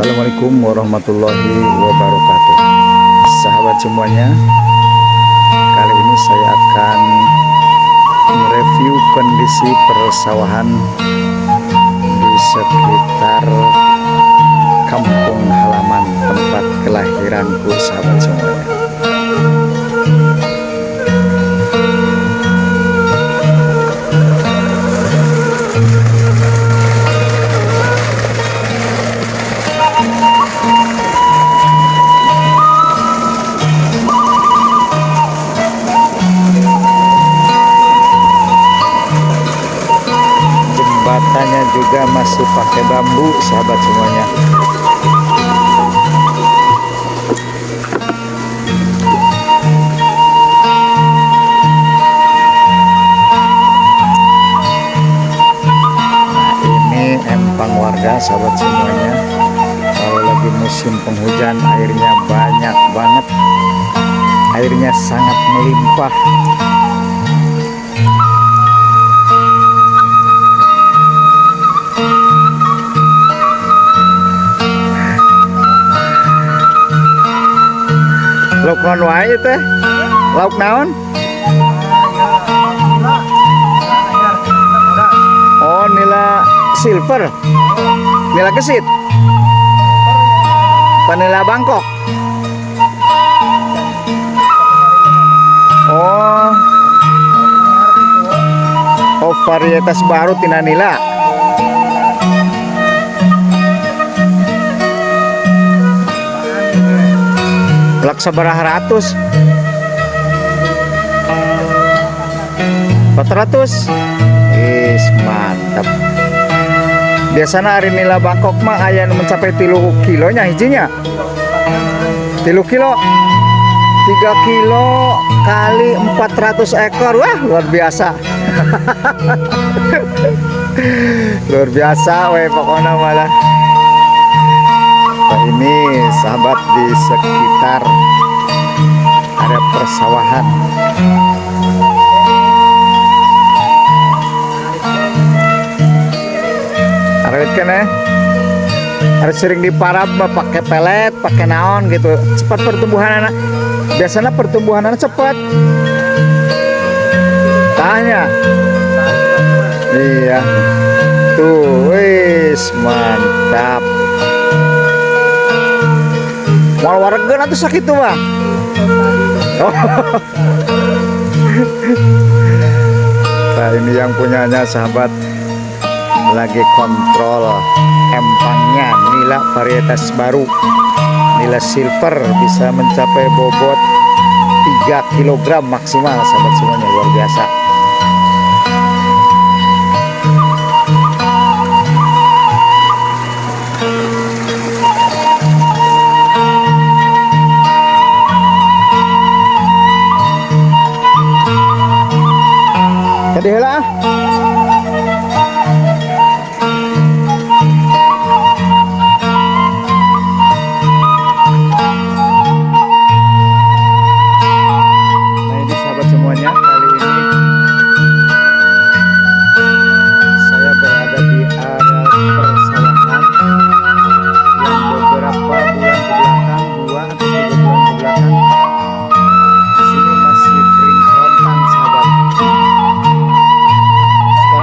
Assalamualaikum warahmatullahi wabarakatuh. Sahabat semuanya, kali ini saya akan mereview kondisi persawahan di sekitar kampung halaman tempat kelahiranku, sahabat semuanya. Jembatannya juga masih pakai bambu, sahabat semuanya. Nah, ini empang warga, sahabat semuanya. Kalau lagi musim penghujan, airnya banyak banget, airnya sangat melimpah. Lauk naon wae teh? Lauk naon? Oh, nila silver. Nila kesit. Panila Bangkok. Oh. Oh, varietas baru tina nila. Sabaraha ratus 400. Mantap. Biasanya hari nila Bangkok mah aya nu mencapai 3 kilonya hijinya. 3 kilo 3 kilo kali 400 ekor. Wah, luar biasa. Luar biasa we pokoknya malah. Nah, ini sahabat di sekitar area persawahan. Arawit kan ya? Harus sering diparab pakai pelet, pakai naon gitu. Cepat pertumbuhan anak. Biasanya pertumbuhan anak cepat. Tanya. Iya. Tuh, wis mantap. Mau warga atau sakit tuh bang? Oh. Nah, ini yang punyanya sahabat lagi kontrol empangnya. Nila varietas baru, nila silver, bisa mencapai bobot 3 kg maksimal, sahabat semuanya. Luar biasa. Jadi lah. Nah, ini sahabat semuanya, kali ini saya berada di area persawahan yang beberapa bulan ke belakang, 2 atau 3 bulan ke belakang, di sini masih kering kerontang, sahabat.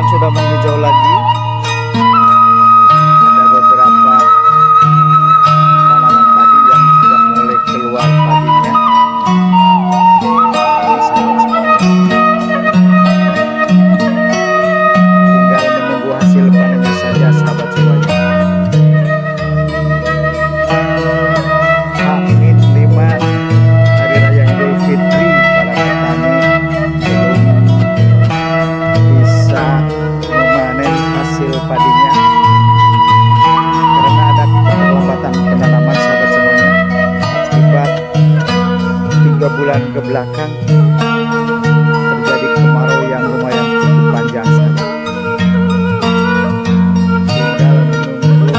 Sudah menghijau lagi. Ada beberapa tanaman padi yang sudah mulai keluar padinya. Ini sahabat semuanya. Tinggal menunggu hasil panennya saja, sahabat semuanya. Amin 5 Hari Raya Idul Fitri, para petani belum bisa memanen hasil padinya karena ada keterlambatan penanaman, sahabat semuanya, akibat 3 bulan ke belakang terjadi kemarau yang lumayan cukup panjang, sahabat. Tinggal menunggu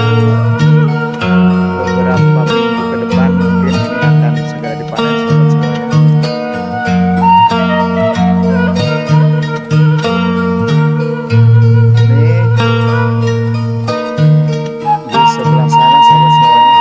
beberapa minggu ke depan, mungkin ini akan segera dipanen, sahabat semuanya. Ini di sebelah sana, sahabat semuanya.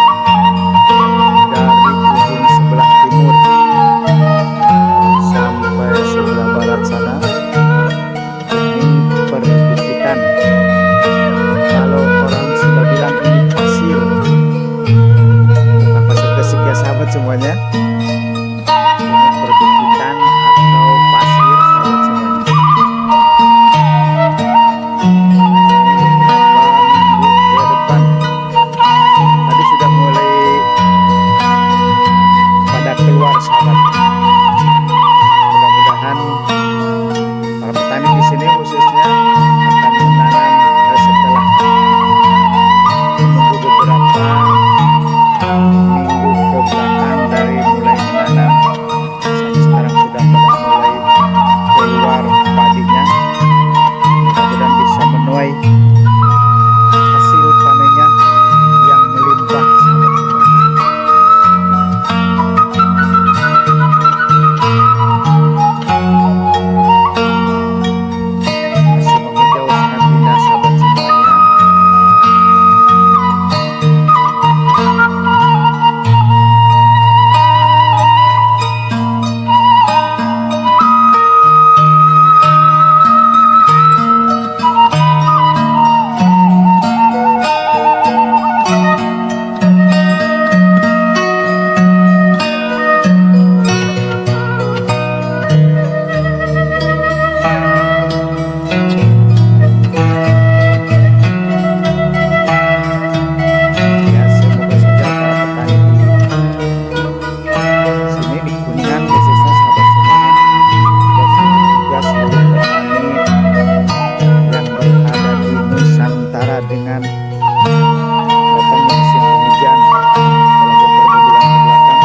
datangnya musim penghujan dalam beberapa bulan kebelakang,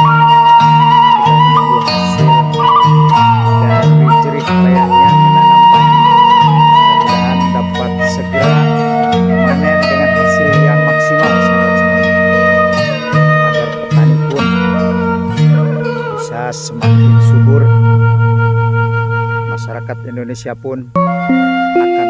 kita menunggu hasil dari jerih payahnya menanam padi. Mudah-mudahan dapat segera panen dengan hasil yang maksimal, sahabat semuanya, agar petani pun bisa semakin subur, masyarakat Indonesia pun akan